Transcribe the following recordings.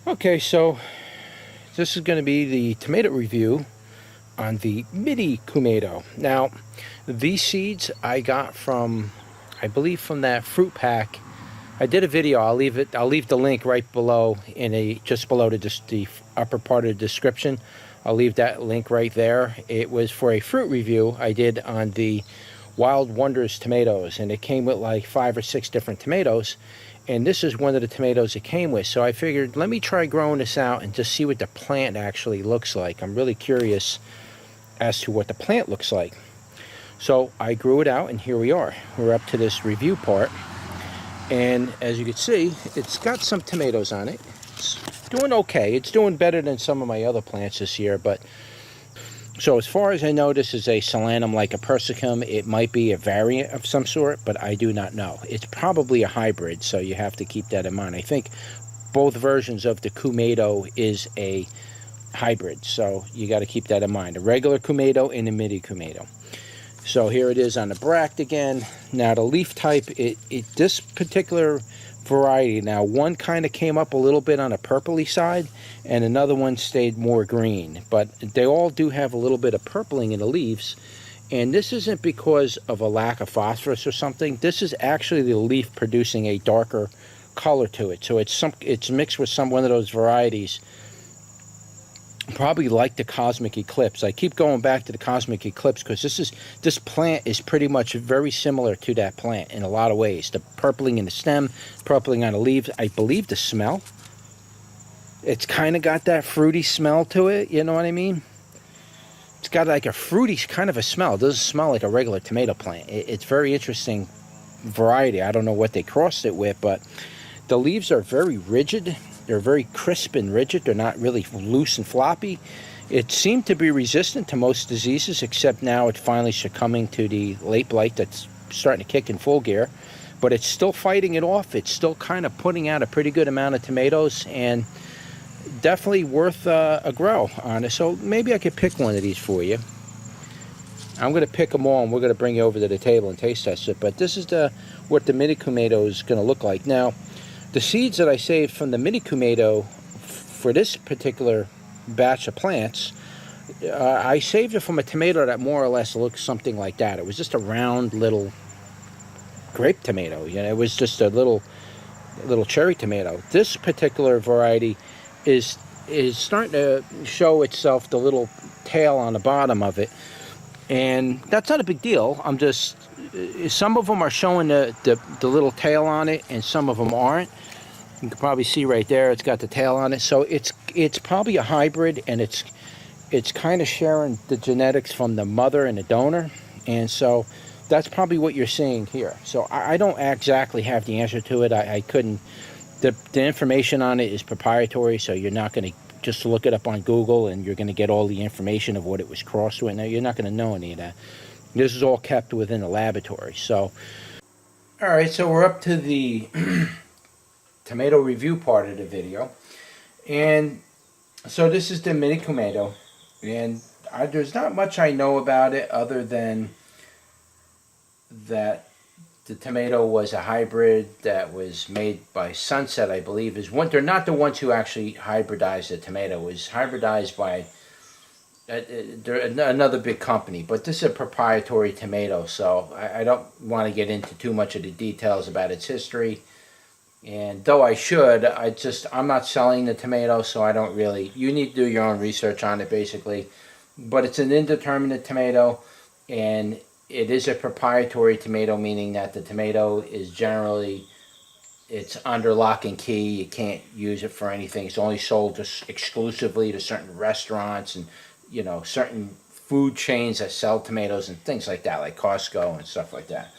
Okay, so this is going to be the tomato review on the mini Kumato. Now, these seeds I got from, I believe, from that fruit pack. I did a video. I'll leave the link right below just below the upper part of the description. I'll leave that link right there. It was for a fruit review I did on the Wild Wonders tomatoes, and it came with like 5 or 6 different tomatoes. And this is one of the tomatoes it came with. So I figured, let me try growing this out and just see what the plant actually looks like. I'm really curious as to what the plant looks like. So I grew it out, and here we are. We're up to this review part. And as you can see, it's got some tomatoes on it. It's doing okay. It's doing better than some of my other plants this year. But so as far as I know, this is a Solanum lycopersicum. It might be a variant of some sort, but I do not know. It's probably a hybrid, so you have to keep that in mind. I think both versions of the Kumato is a hybrid, so you got to keep that in mind. A regular Kumato and a mini Kumato. So here it is on the bract again. Now the leaf type, this particular variety, now one kind of came up a little bit on a purpley side and another one stayed more green, but they all do have a little bit of purpling in the leaves. And this isn't because of a lack of phosphorus or something. This is actually the leaf producing a darker color to it. So it's mixed with one of those varieties, probably like the Cosmic Eclipse. I keep going back to the Cosmic Eclipse because this plant is pretty much very similar to that plant in a lot of ways. The purpling in the stem, purpling on the leaves. I believe the smell, it's kind of got that fruity smell to it, you know what I mean? It's got like a fruity kind of a smell. It doesn't smell like a regular tomato plant. It's very interesting variety. I don't know what they crossed it with, but the leaves are very rigid. They're very crisp and rigid. They're not really loose and floppy. It seemed to be resistant to most diseases, except now it's finally succumbing to the late blight that's starting to kick in full gear. But it's still fighting it off. It's still kind of putting out a pretty good amount of tomatoes, and definitely worth a grow on it. So maybe I could pick one of these for you. I'm going to pick them all, and we're going to bring you over to the table and taste test it. But this is what the mini Kumato is going to look like. Now, the seeds that I saved from the mini Kumato for this particular batch of plants, I saved it from a tomato that more or less looks something like that. It was just a round little grape tomato. You know, it was just a little cherry tomato. This particular variety is starting to show itself, the little tail on the bottom of it, and that's not a big deal. Some of them are showing the little tail on it, and some of them aren't. You can probably see right there, it's got the tail on it. So it's probably a hybrid, and it's kind of sharing the genetics from the mother and the donor, and so that's probably what you're seeing here. So I don't exactly have the answer to it. I couldn't. The information on it is proprietary, so you're not going to just look it up on Google and you're going to get all the information of what it was crossed with. Now, you're not going to know any of that. This is all kept within a laboratory. So, all right, so we're up to the tomato review part of the video. And so this is the mini Kumato. And there's not much I know about it other than that the tomato was a hybrid that was made by Sunset, I believe. They're not the ones who actually hybridized the tomato. It was hybridized by another big company. But this is a proprietary tomato, so I don't want to get into too much of the details about its history. And though I should, I'm not selling the tomato, so I don't really. You need to do your own research on it, basically. But it's an indeterminate tomato, and it is a proprietary tomato, meaning that the tomato is generally, it's under lock and key. You can't use it for anything. It's only sold just exclusively to certain restaurants and, you know, certain food chains that sell tomatoes and things like that, like Costco and stuff like that.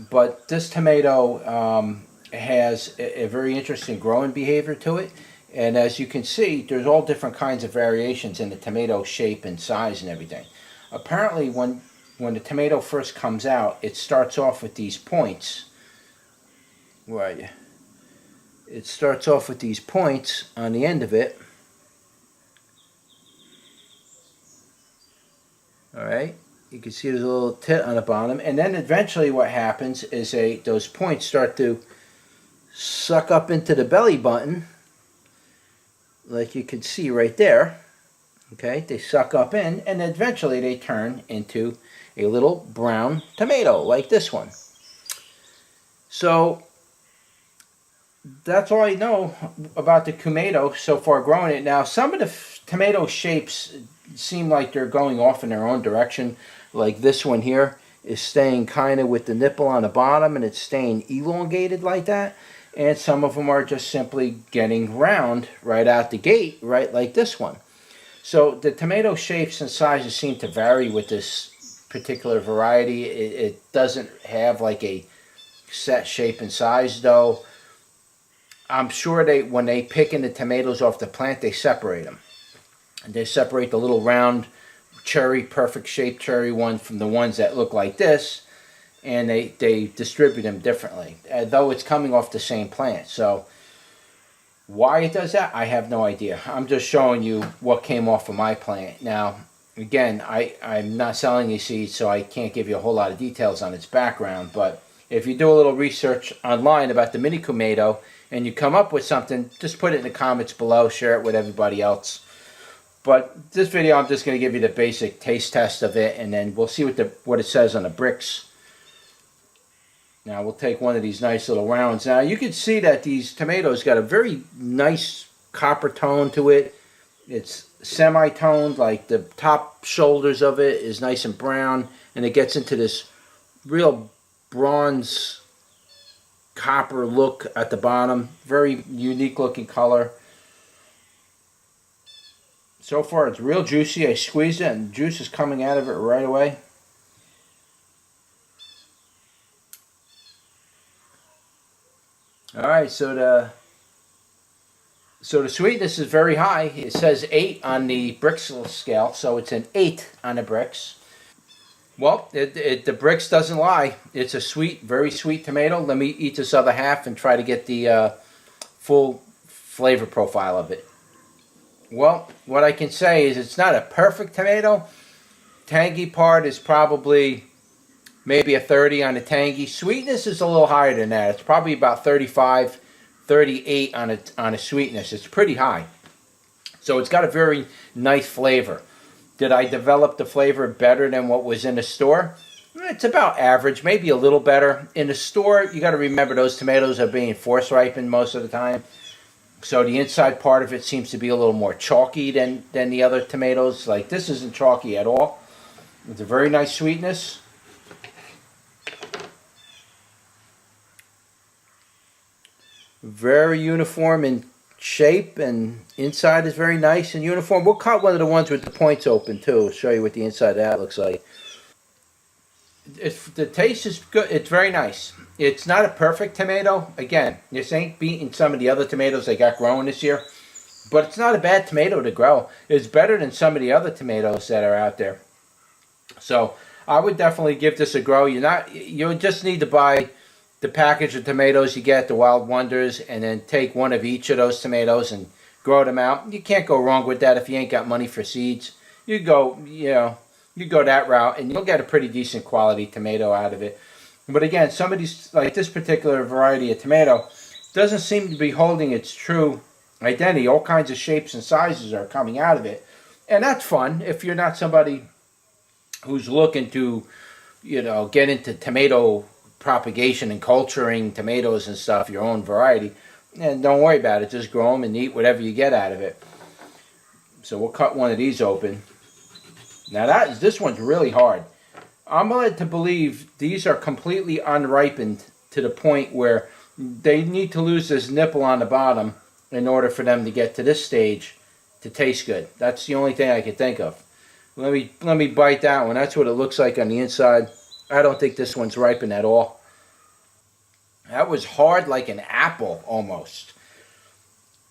But this tomato has a very interesting growing behavior to it. And as you can see, there's all different kinds of variations in the tomato shape and size and everything. Apparently, when the tomato first comes out, it starts off with these points. Where are you? It starts off with these points on the end of it. All right, you can see there's a little tit on the bottom, and then eventually what happens is those points start to suck up into the belly button, like you can see right there. Okay, they suck up in, and eventually they turn into a little brown tomato like this one. So that's all I know about the Kumato so far growing it. Now, some of the tomato shapes seem like they're going off in their own direction. Like this one here is staying kind of with the nipple on the bottom, and it's staying elongated like that. And some of them are just simply getting round right out the gate, right like this one. So the tomato shapes and sizes seem to vary with this particular variety. It doesn't have like a set shape and size though. I'm sure when they picking the tomatoes off the plant, they separate them. And they separate the little round cherry, perfect shaped cherry ones from the ones that look like this, and they distribute them differently, though it's coming off the same plant. So why it does that, I have no idea. I'm just showing you what came off of my plant. Now, again, I'm not selling these seeds, so I can't give you a whole lot of details on its background, but if you do a little research online about the mini Kumato and you come up with something, just put it in the comments below, share it with everybody else. But this video, I'm just going to give you the basic taste test of it, and then we'll see what it says on the bricks. Now we'll take one of these nice little rounds. Now you can see that these tomatoes got a very nice copper tone to it. It's semi-toned, like the top shoulders of it is nice and brown, and it gets into this real bronze copper look at the bottom. Very unique looking color. So far it's real juicy. I squeezed it and juice is coming out of it right away. Alright, so the sweetness is very high. It says 8 on the bricks scale, so it's an 8 on the bricks. Well, the bricks doesn't lie. It's a sweet, very sweet tomato. Let me eat this other half and try to get the full flavor profile of it. Well, what I can say is it's not a perfect tomato. Tangy part is probably maybe a 30 on the tangy. Sweetness is a little higher than that. It's probably about 35, 38 on a sweetness. It's pretty high. So it's got a very nice flavor. Did I develop the flavor better than what was in the store? It's about average, maybe a little better. In the store, you got to remember those tomatoes are being force ripened most of the time. So the inside part of it seems to be a little more chalky than the other tomatoes. Like this isn't chalky at all. It's a very nice sweetness. Very uniform in shape, and inside is very nice and uniform. We'll cut one of the ones with the points open too. I'll show you what the inside of that looks like. The taste is good. It's very nice. It's not a perfect tomato. Again, this ain't beating some of the other tomatoes they got growing this year. But it's not a bad tomato to grow. It's better than some of the other tomatoes that are out there. So I would definitely give this a grow. You just need to buy the package of tomatoes you get, the Wild Wonders, and then take one of each of those tomatoes and grow them out. You can't go wrong with that if you ain't got money for seeds. You go that route, and you'll get a pretty decent quality tomato out of it. But again, some of these, like this particular variety of tomato, doesn't seem to be holding its true identity. All kinds of shapes and sizes are coming out of it. And that's fun if you're not somebody who's looking to, get into tomato propagation and culturing tomatoes and stuff, your own variety. And don't worry about it. Just grow them and eat whatever you get out of it. So we'll cut one of these open. Now this one's really hard. I'm led to believe these are completely unripened to the point where they need to lose this nipple on the bottom in order for them to get to this stage to taste good. That's the only thing I can think of. Let me bite that one. That's what it looks like on the inside. I don't think this one's ripened at all. That was hard like an apple almost.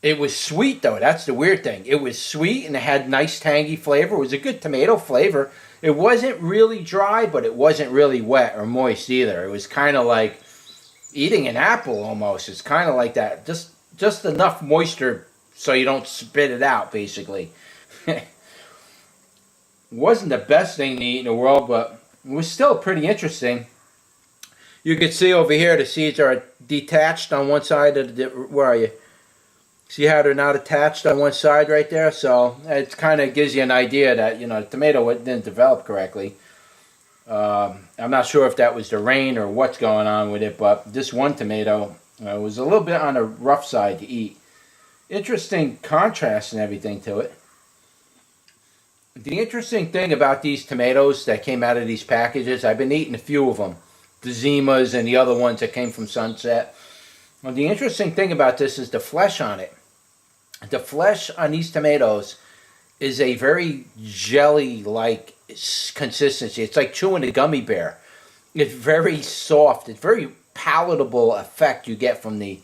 It was sweet though. That's the weird thing. It was sweet and it had nice tangy flavor. It was a good tomato flavor. It wasn't really dry, but it wasn't really wet or moist either. It was kind of like eating an apple almost. It's kind of like that. Just enough moisture so you don't spit it out, basically. It wasn't the best thing to eat in the world, but it was still pretty interesting. You can see over here the seeds are detached on one side of the... Where are you? See how they're not attached on one side right there? So it kind of gives you an idea that, the tomato didn't develop correctly. I'm not sure if that was the rain or what's going on with it, but this one tomato was a little bit on the rough side to eat. Interesting contrast and everything to it. The interesting thing about these tomatoes that came out of these packages, I've been eating a few of them. The Zimas and the other ones that came from Sunset. Well, the interesting thing about this is the flesh on it. The flesh on these tomatoes is a very jelly-like consistency. It's like chewing a gummy bear. It's very soft. It's very palatable effect you get from the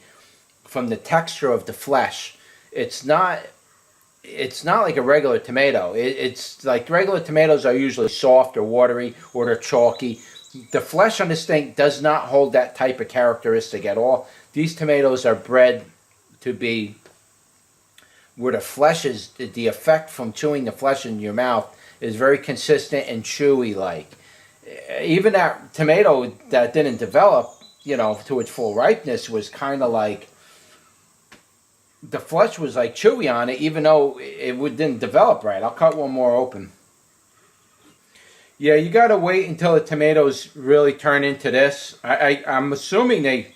texture of the flesh. It's not like a regular tomato. It's like regular tomatoes are usually soft or watery or they're chalky. The flesh on this thing does not hold that type of characteristic at all. These tomatoes are bred to be where the flesh is, the effect from chewing the flesh in your mouth is very consistent and chewy like. Even that tomato that didn't develop, to its full ripeness was kind of like, the flesh was like chewy on it, even though it didn't develop right. I'll cut one more open. Yeah, you got to wait until the tomatoes really turn into this. I'm assuming they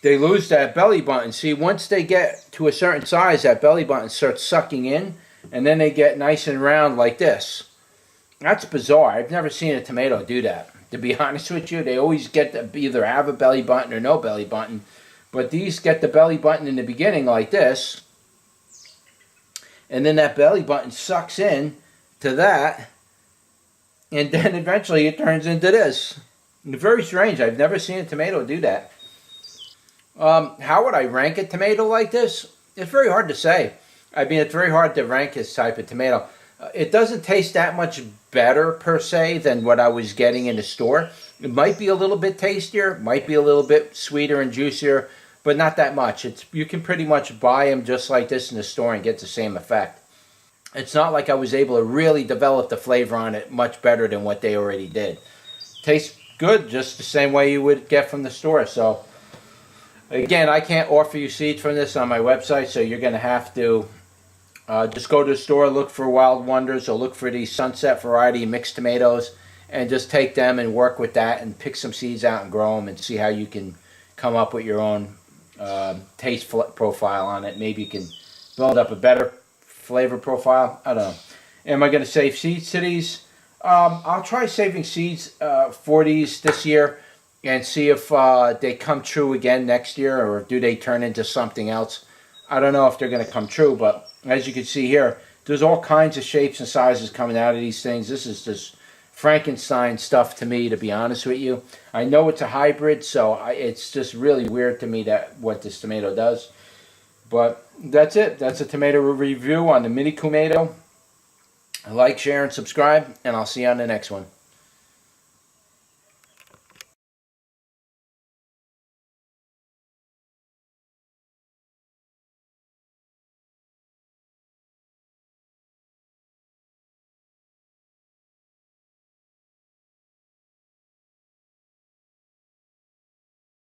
lose that belly button. See, once they get to a certain size, that belly button starts sucking in, and then they get nice and round like this. That's bizarre. I've never seen a tomato do that. To be honest with you, they always get to either have a belly button or no belly button. But these get the belly button in the beginning like this, and then that belly button sucks in to that, and then eventually it turns into this. It's very strange. I've never seen a tomato do that. How would I rank a tomato like this? It's very hard to say. I mean, it's very hard to rank this type of tomato. It doesn't taste that much better, per se, than what I was getting in the store. It might be a little bit tastier, might be a little bit sweeter and juicier, but not that much. You can pretty much buy them just like this in the store and get the same effect. It's not like I was able to really develop the flavor on it much better than what they already did. Tastes good, just the same way you would get from the store. So, again, I can't offer you seeds from this on my website, so you're going to have to just go to the store, look for Wild Wonders, or look for these Sunset variety mixed tomatoes, and just take them and work with that and pick some seeds out and grow them and see how you can come up with your own taste profile on it. Maybe you can build up a better flavor profile. I don't know. Am I going to save seeds to these? I'll try saving seeds for these this year and see if they come true again next year, or do they turn into something else. I don't know if they're going to come true, but as you can see here, there's all kinds of shapes and sizes coming out of these things. This is just Frankenstein stuff to me, to be honest with you. I know it's a hybrid, so it's just really weird to me that what this tomato does. But that's it. That's a tomato review on the mini Kumato. Like, share, and subscribe, and I'll see you on the next one.